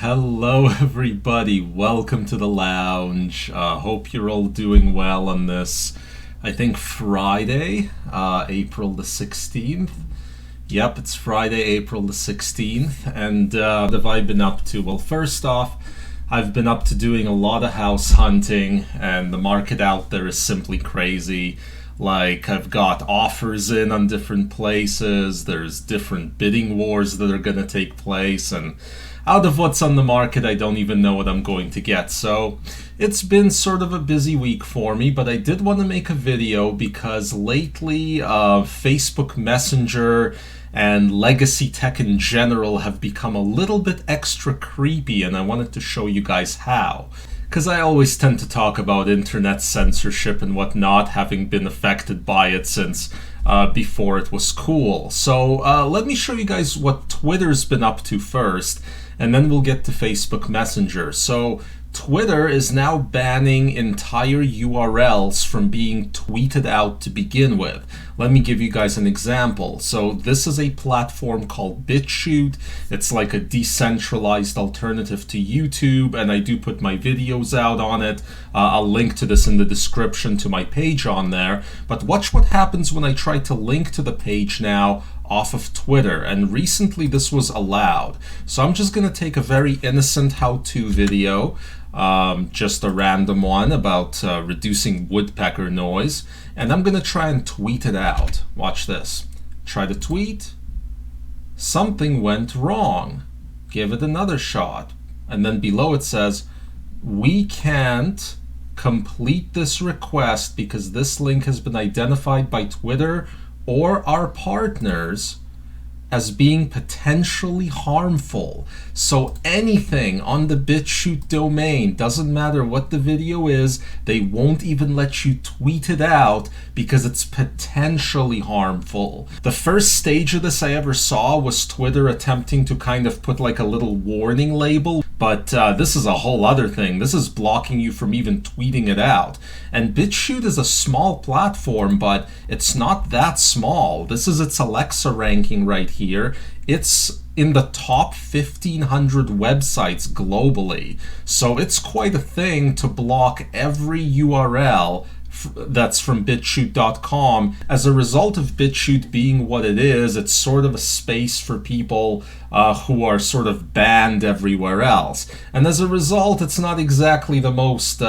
Hello, everybody. Welcome to the lounge. Hope you're all doing well on this, I think, Friday, April the 16th. Yep, it's Friday, April the 16th. And what have I been up to? Well, first off, I've been up to doing a lot of house hunting, and the market out there is simply crazy. Like, I've got offers in on different places, there's different bidding wars that are going to take place, and out of what's on the market, I don't even know what I'm going to get. So it's been sort of a busy week for me, but I did want to make a video because lately Facebook Messenger and legacy tech in general have become a little bit extra creepy, and I wanted to show you guys how. Because I always tend to talk about internet censorship and whatnot, having been affected by it since before it was cool. So let me show you guys what Twitter's been up to first, and then we'll get to Facebook Messenger. So Twitter is now banning entire URLs from being tweeted out to begin with. Let me give you guys an example. So this is a platform called BitChute. It's like a decentralized alternative to YouTube, and I do put my videos out on it. I'll link to this in the description to my page on there. But watch what happens when I try to link to the page now off of Twitter, and recently this was allowed. So I'm just going to take a very innocent how-to video, just a random one about reducing woodpecker noise, and I'm going to try and tweet it out. Watch this. Try to tweet. Something went wrong. Give it another shot. And then below it says, we can't complete this request because this link has been identified by Twitter or our partners as being potentially harmful. So anything on the BitChute domain, doesn't matter what the video is, they won't even let you tweet it out because it's potentially harmful. The first stage of this I ever saw was Twitter attempting to kind of put like a little warning label, but this is a whole other thing. This is blocking you from even tweeting it out. And BitChute is a small platform, but it's not that small. This is its Alexa ranking right here. It's in the top 1,500 websites globally. So it's quite a thing to block every URL that's from bitchute.com. As a result of BitChute being what it is, it's sort of a space for people who are sort of banned everywhere else. And as a result, it's not exactly the most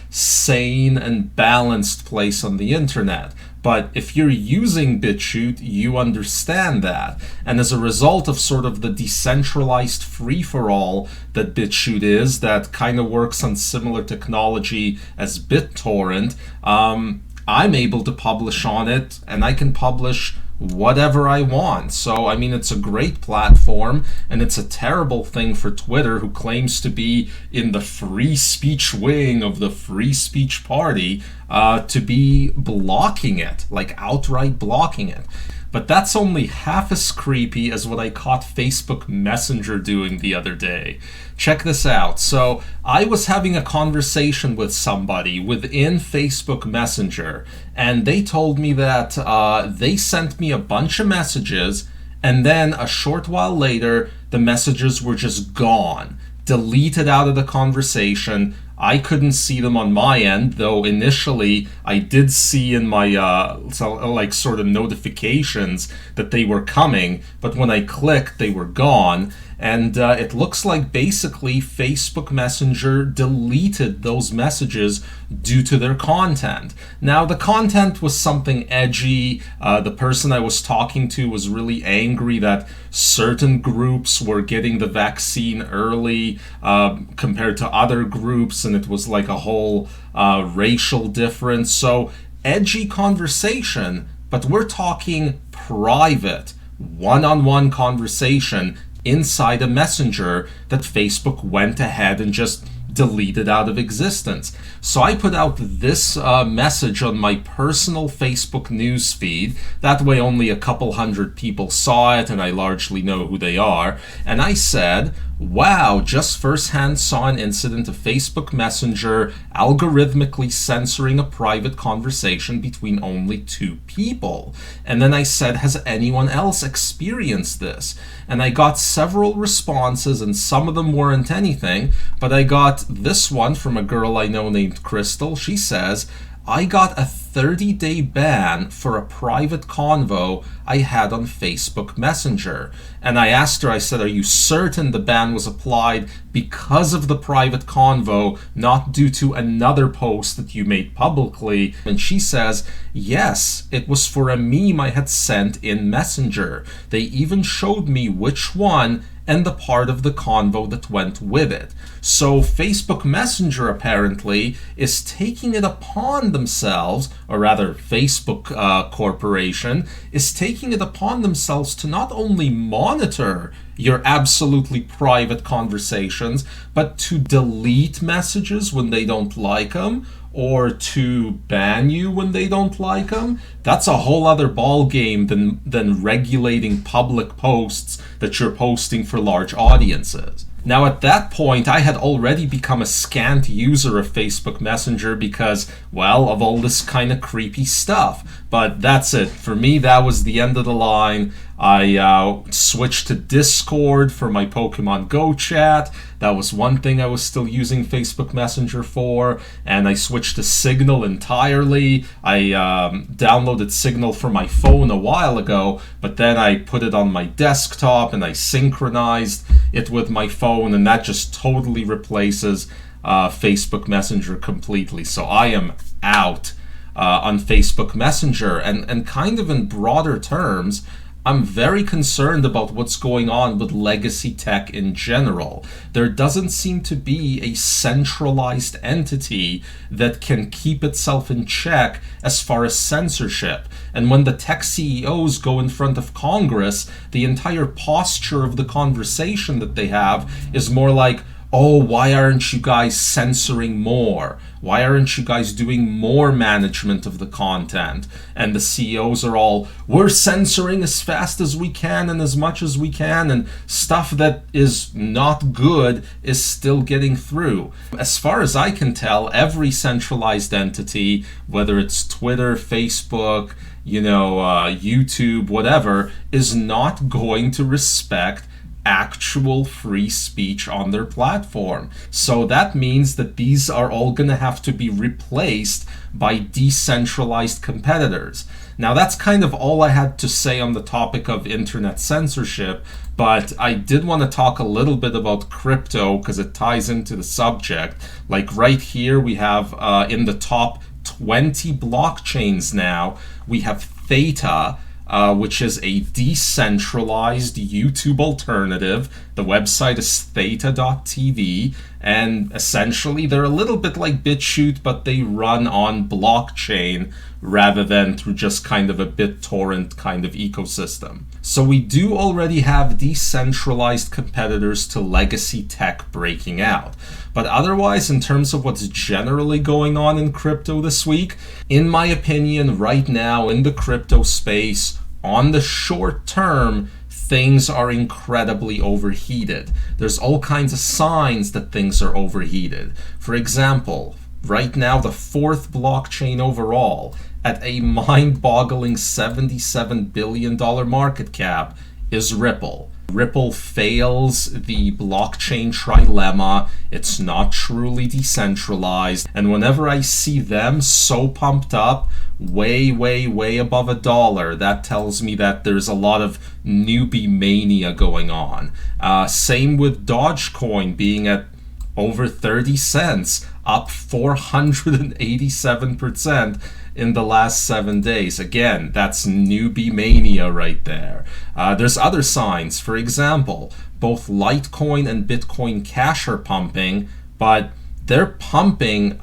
sane and balanced place on the internet. But if you're using BitChute, you understand that. And as a result of sort of the decentralized free-for-all that BitChute is, that kind of works on similar technology as BitTorrent, I'm able to publish on it, and I can publish whatever I want. So, I mean, it's a great platform, and it's a terrible thing for Twitter, who claims to be in the free speech wing of the free speech party, to be blocking it, like outright blocking it. But that's only half as creepy as what I caught Facebook Messenger doing the other day. Check this out. So I was having a conversation with somebody within Facebook Messenger, and they told me that they sent me a bunch of messages, and then a short while later, the messages were just gone, deleted out of the conversation. I couldn't see them on my end, though initially I did see in my sort of notifications that they were coming, but when I clicked, they were gone. And it looks like basically Facebook Messenger deleted those messages due to their content. Now, the content was something edgy. The person I was talking to was really angry that certain groups were getting the vaccine early compared to other groups, and it was like a whole racial difference. So, edgy conversation, but we're talking private, one-on-one conversation inside a messenger that Facebook went ahead and just deleted out of existence. So I put out this message on my personal Facebook news feed. That way only a couple hundred people saw it, and I largely know who they are. And I said, wow, just firsthand saw an incident of Facebook Messenger algorithmically censoring a private conversation between only two people. And then I said, has anyone else experienced this? And I got several responses, and some of them weren't anything, but I got this one from a girl I know named Crystal. She says, I got a 30-day ban for a private convo I had on Facebook Messenger. And I asked her, I said, are you certain the ban was applied because of the private convo, not due to another post that you made publicly? And she says, yes, it was for a meme I had sent in Messenger. They even showed me which one and the part of the convo that went with it. So Facebook Messenger apparently is taking it upon themselves, or rather Facebook Corporation is taking it upon themselves to not only monitor your absolutely private conversations, but to delete messages when they don't like them, or to ban you when they don't like them. That's a whole other ball game than regulating public posts that you're posting for large audiences. Now at that point, I had already become a scant user of Facebook Messenger because, well, of all this kind of creepy stuff. But that's it. For me, that was the end of the line. I switched to Discord for my Pokemon Go chat. That was one thing I was still using Facebook Messenger for. And I switched to Signal entirely. I downloaded Signal for my phone a while ago, but then I put it on my desktop and I synchronized it with my phone, and that just totally replaces Facebook Messenger completely. So I am out on Facebook Messenger, and kind of in broader terms, I'm very concerned about what's going on with legacy tech in general. There doesn't seem to be a centralized entity that can keep itself in check as far as censorship. And when the tech CEOs go in front of Congress, the entire posture of the conversation that they have is more like, oh, why aren't you guys censoring more? Why aren't you guys doing more management of the content? And the CEOs are all, we're censoring as fast as we can and as much as we can, and stuff that is not good is still getting through. As far as I can tell, every centralized entity, whether it's Twitter, Facebook, YouTube, whatever, is not going to respect actual free speech on their platform. So that means that these are all going to have to be replaced by decentralized competitors. Now that's kind of all I had to say on the topic of internet censorship, but I did want to talk a little bit about crypto because it ties into the subject. Like right here we have in the top 20 blockchains now, we have Theta, which is a decentralized YouTube alternative. The website is theta.tv, and essentially they're a little bit like BitChute, but they run on blockchain rather than through just kind of a BitTorrent kind of ecosystem. So we do already have decentralized competitors to legacy tech breaking out. But otherwise, in terms of what's generally going on in crypto this week, in my opinion, right now in the crypto space, on the short term, things are incredibly overheated. There's all kinds of signs that things are overheated. For example, right now the fourth blockchain overall at a mind-boggling $77 billion market cap is Ripple. Ripple fails the blockchain trilemma. It's not truly decentralized. And whenever I see them so pumped up, way above $1, that tells me that there's a lot of newbie mania going on. Same with Dogecoin being at over 30 cents, up 487% in the last 7 days. Again, that's newbie mania right there. There's other signs. For example, both Litecoin and Bitcoin Cash are pumping, but they're pumping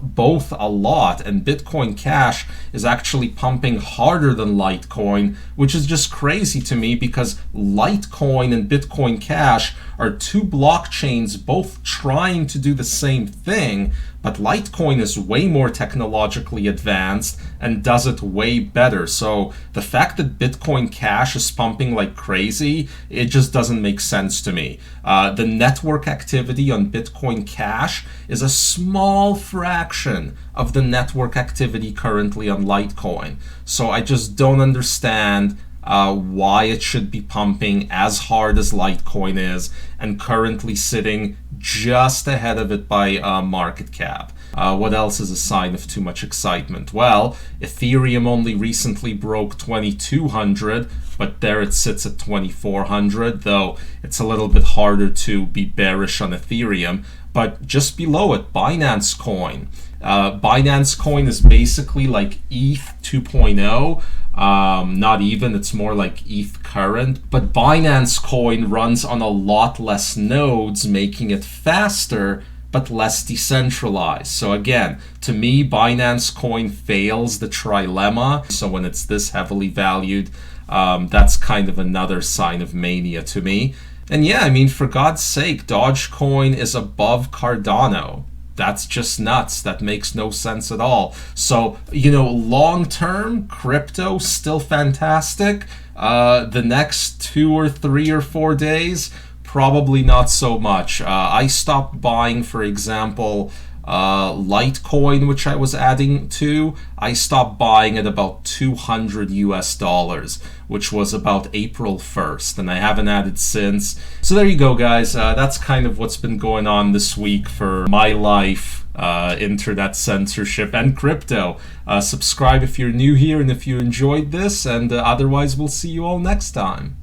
both a lot, and Bitcoin Cash is actually pumping harder than Litecoin, which is just crazy to me because Litecoin and Bitcoin Cash are two blockchains both trying to do the same thing, but Litecoin is way more technologically advanced and does it way better. So the fact that Bitcoin Cash is pumping like crazy, it just doesn't make sense to me. The network activity on Bitcoin Cash is a small fraction of the network activity currently on Litecoin. So I just don't understand why it should be pumping as hard as Litecoin is and currently sitting just ahead of it by market cap. What else is a sign of too much excitement? Well, Ethereum only recently broke 2,200, but there it sits at 2,400, though it's a little bit harder to be bearish on Ethereum. But just below it, Binance Coin. Binance Coin is basically like ETH 2.0. Not even, it's more like ETH current. But Binance Coin runs on a lot less nodes, making it faster but less decentralized. So again, to me, Binance Coin fails the trilemma. So when it's this heavily valued, that's kind of another sign of mania to me. And yeah, I mean, for God's sake, Dogecoin is above Cardano. That's just nuts. That makes no sense at all. So, long-term, crypto, still fantastic. The next 2 or 3 or 4 days, probably not so much. I stopped buying, for example, Litecoin, which I was adding to. I stopped buying at about $200, which was about April 1st, and I haven't added since. So there you go, guys. That's kind of what's been going on this week for my life, internet censorship, and crypto. Subscribe if you're new here and if you enjoyed this, and otherwise we'll see you all next time.